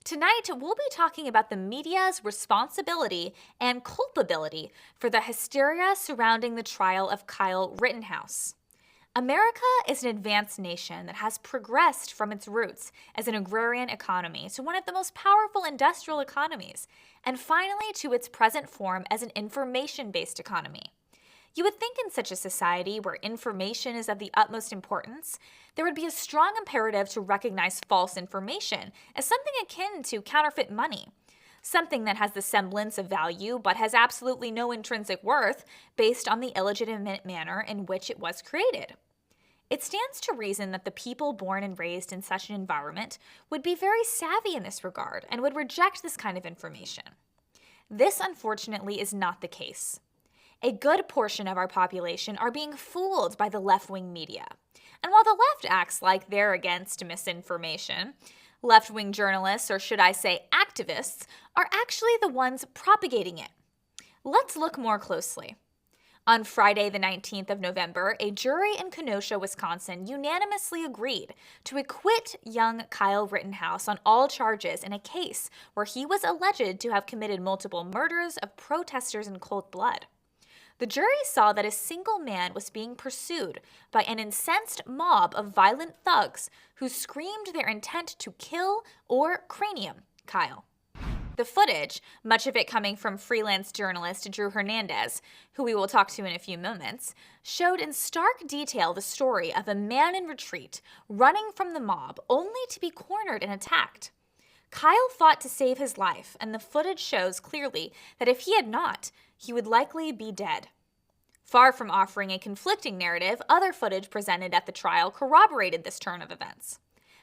Tonight, we'll be talking about the media's responsibility and culpability for the hysteria surrounding the trial of Kyle Rittenhouse. America is an advanced nation that has progressed from its roots as an agrarian economy to one of the most powerful industrial economies, and finally to its present form as an information-based economy. You would think in such a society where information is of the utmost importance, there would be a strong imperative to recognize false information as something akin to counterfeit money, something that has the semblance of value but has absolutely no intrinsic worth based on the illegitimate manner in which it was created. It stands to reason that the people born and raised in such an environment would be very savvy in this regard and would reject this kind of information. This, unfortunately, is not the case. A good portion of our population are being fooled by the left-wing media. And while the left acts like they're against misinformation, left-wing journalists, or should I say activists, are actually the ones propagating it. Let's look more closely. On Friday, the 19th of November, a jury in Kenosha, Wisconsin, unanimously agreed to acquit young Kyle Rittenhouse on all charges in a case where he was alleged to have committed multiple murders of protesters in cold blood. The jury saw that a single man was being pursued by an incensed mob of violent thugs who screamed their intent to kill or cranium Kyle. The footage, much of it coming from freelance journalist Drew Hernandez, who we will talk to in a few moments, showed in stark detail the story of a man in retreat running from the mob only to be cornered and attacked. Kyle fought to save his life, and the footage shows clearly that if he had not, he would likely be dead. Far from offering a conflicting narrative, other footage presented at the trial corroborated this turn of events.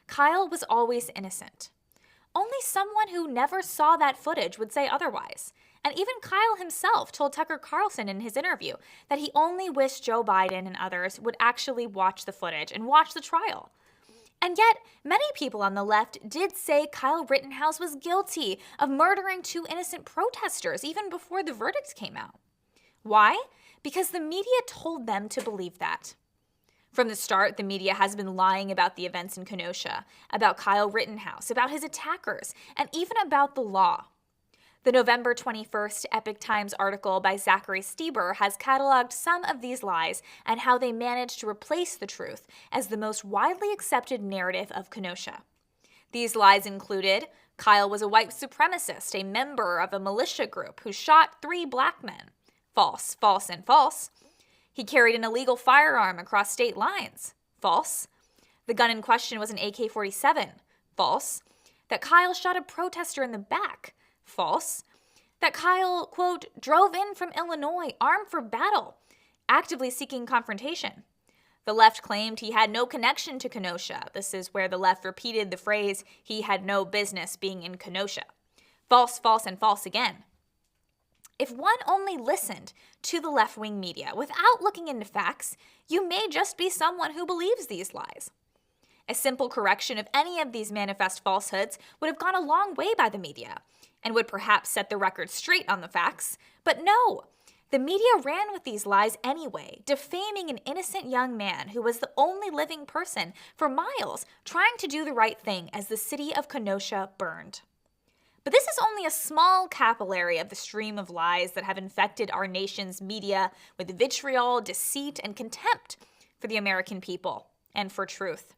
Kyle was always innocent. Only someone who never saw that footage would say otherwise. And even Kyle himself told Tucker Carlson in his interview that he only wished Joe Biden and others would actually watch the footage and watch the trial. And yet, many people on the left did say Kyle Rittenhouse was guilty of murdering two innocent protesters even before the verdict came out. Why? Because the media told them to believe that. From the start, the media has been lying about the events in Kenosha, about Kyle Rittenhouse, about his attackers, and even about the law. The November 21st Epoch Times article by Zachary Stieber has cataloged some of these lies and how they managed to replace the truth as the most widely accepted narrative of Kenosha. These lies included Kyle was a white supremacist, a member of a militia group who shot 3 black men. False, false, and false. He carried an illegal firearm across state lines. False. The gun in question was an AK-47. False. That Kyle shot a protester in the back. False. That Kyle, quote, drove in from Illinois armed for battle, actively seeking confrontation. The left claimed he had no connection to Kenosha. This is where the left repeated the phrase, he had no business being in Kenosha. False, false, and false again. If one only listened to the left-wing media without looking into facts, you may just be someone who believes these lies. A simple correction of any of these manifest falsehoods would have gone a long way by the media and would perhaps set the record straight on the facts. But no, the media ran with these lies anyway, defaming an innocent young man who was the only living person for miles trying to do the right thing as the city of Kenosha burned. But this is only a small capillary of the stream of lies that have infected our nation's media with vitriol, deceit, and contempt for the American people and for truth.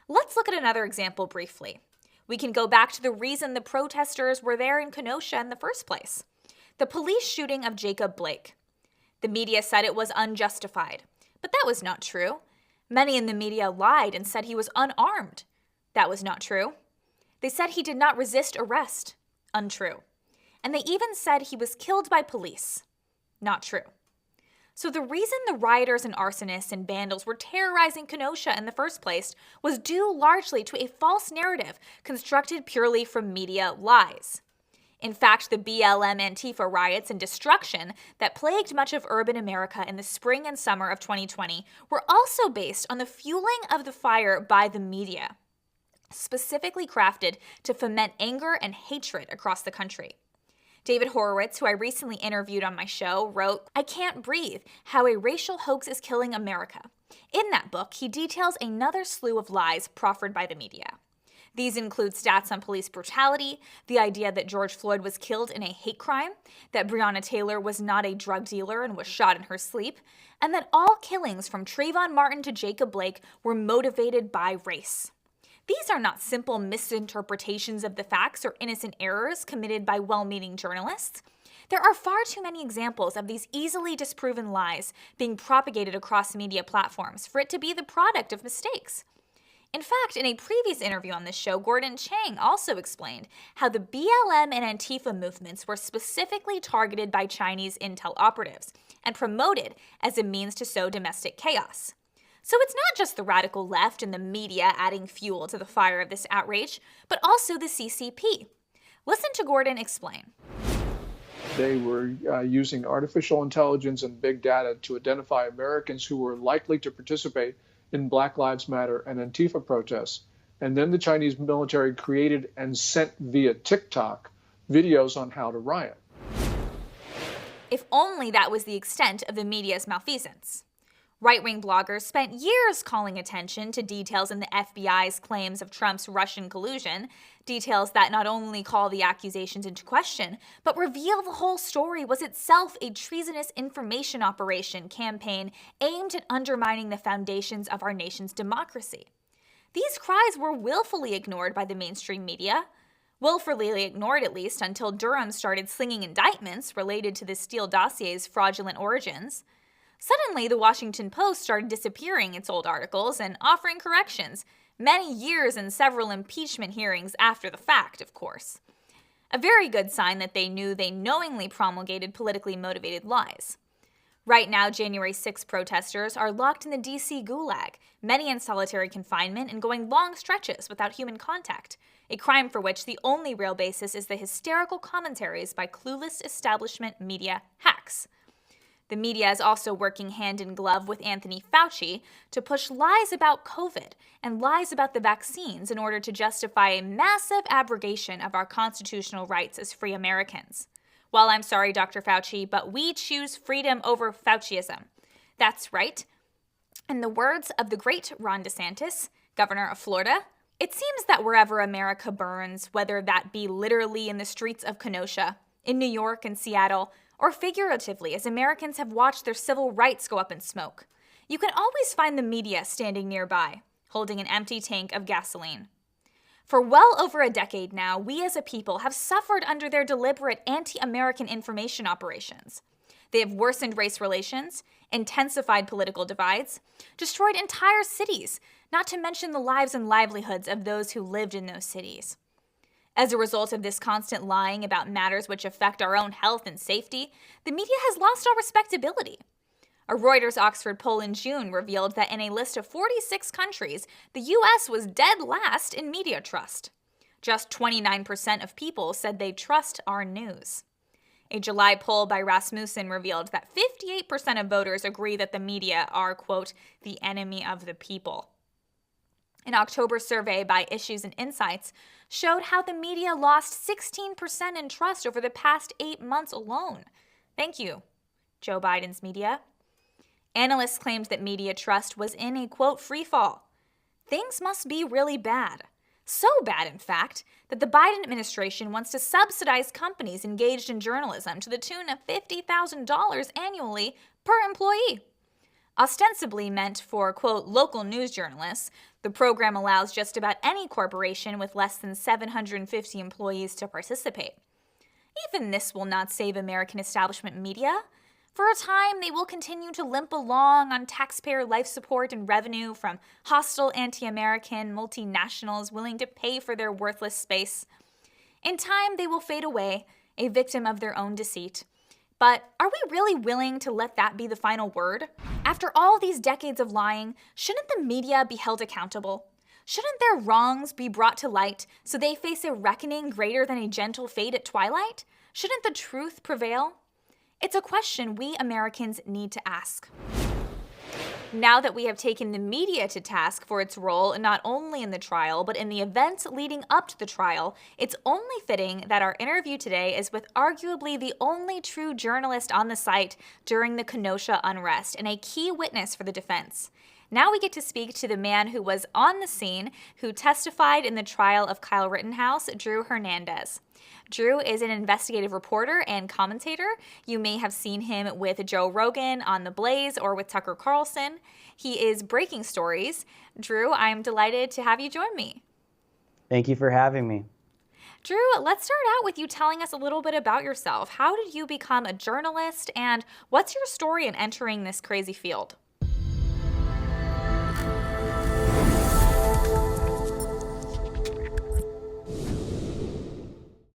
Let's look at another example briefly. We can go back to the reason the protesters were there in Kenosha in the first place. The police shooting of Jacob Blake. The media said it was unjustified, but that was not true. Many in the media lied and said he was unarmed. That was not true. They said he did not resist arrest. Untrue. And they even said he was killed by police. Not true. So the reason the rioters and arsonists and vandals were terrorizing Kenosha in the first place was due largely to a false narrative constructed purely from media lies. In fact, the BLM Antifa riots and destruction that plagued much of urban America in the spring and summer of 2020 were also based on the fueling of the fire by the media, specifically crafted to foment anger and hatred across the country. David Horowitz, who I recently interviewed on my show, wrote, "I Can't Breathe, How a Racial Hoax is Killing America." In that book, he details another slew of lies proffered by the media. These include stats on police brutality, the idea that George Floyd was killed in a hate crime, that Breonna Taylor was not a drug dealer and was shot in her sleep, and that all killings from Trayvon Martin to Jacob Blake were motivated by race. These are not simple misinterpretations of the facts or innocent errors committed by well-meaning journalists. There are far too many examples of these easily disproven lies being propagated across media platforms for it to be the product of mistakes. In fact, in a previous interview on this show, Gordon Chang also explained how the BLM and Antifa movements were specifically targeted by Chinese intel operatives and promoted as a means to sow domestic chaos. So it's not just the radical left and the media adding fuel to the fire of this outrage, but also the CCP. Listen to Gordon explain. They were using artificial intelligence and big data to identify Americans who were likely to participate in Black Lives Matter and Antifa protests. And then the Chinese military created and sent via TikTok videos on how to riot. If only that was the extent of the media's malfeasance. Right-wing bloggers spent years calling attention to details in the FBI's claims of Trump's Russian collusion, details that not only call the accusations into question, but reveal the whole story was itself a treasonous information operation campaign aimed at undermining the foundations of our nation's democracy. These cries were willfully ignored by the mainstream media, willfully ignored at least until Durham started slinging indictments related to the Steele dossier's fraudulent origins. Suddenly, the Washington Post started disappearing its old articles and offering corrections, many years and several impeachment hearings after the fact, of course. A very good sign that they knew they knowingly promulgated politically motivated lies. Right now, January 6 protesters are locked in the D.C. gulag, many in solitary confinement and going long stretches without human contact, a crime for which the only real basis is the hysterical commentaries by clueless establishment media hacks. The media is also working hand in glove with Anthony Fauci to push lies about COVID and lies about the vaccines in order to justify a massive abrogation of our constitutional rights as free Americans. Well, I'm sorry, Dr. Fauci, but we choose freedom over Fauciism. That's right. In the words of the great Ron DeSantis, governor of Florida, it seems that wherever America burns, whether that be literally in the streets of Kenosha, in New York and Seattle, or figuratively as Americans have watched their civil rights go up in smoke, you can always find the media standing nearby, holding an empty tank of gasoline. For well over a decade now, we as a people have suffered under their deliberate anti-American information operations. They have worsened race relations, intensified political divides, destroyed entire cities, not to mention the lives and livelihoods of those who lived in those cities. As a result of this constant lying about matters which affect our own health and safety, the media has lost all respectability. A Reuters Oxford poll in June revealed that in a list of 46 countries, the U.S. was dead last in media trust. Just 29% of people said they trust our news. A July poll by Rasmussen revealed that 58% of voters agree that the media are, quote, the enemy of the people. An October survey by Issues and Insights showed how the media lost 16% in trust over the past 8 months alone. Thank you, Joe Biden's media. Analysts claimed that media trust was in a, quote, free fall. Things must be really bad. So bad, in fact, that the Biden administration wants to subsidize companies engaged in journalism to the tune of $50,000 annually per employee. Ostensibly meant for, quote, local news journalists, the program allows just about any corporation with less than 750 employees to participate. Even this will not save American establishment media. For a time, they will continue to limp along on taxpayer life support and revenue from hostile anti-American multinationals willing to pay for their worthless space. In time, they will fade away, a victim of their own deceit. But are we really willing to let that be the final word? After all these decades of lying, shouldn't the media be held accountable? Shouldn't their wrongs be brought to light so they face a reckoning greater than a gentle fade at twilight? Shouldn't the truth prevail? It's a question we Americans need to ask. Now that we have taken the media to task for its role not only in the trial, but in the events leading up to the trial, it's only fitting that our interview today is with arguably the only true journalist on the site during the Kenosha unrest and a key witness for the defense. Now we get to speak to the man who was on the scene, who testified in the trial of Kyle Rittenhouse, Drew Hernandez. Drew is an investigative reporter and commentator. You may have seen him with Joe Rogan on The Blaze or with Tucker Carlson. He is breaking stories. Drew, I'm delighted to have you join me. Thank you for having me. Drew, let's start out with you telling us a little bit about yourself. How did you become a journalist, and what's your story in entering this crazy field?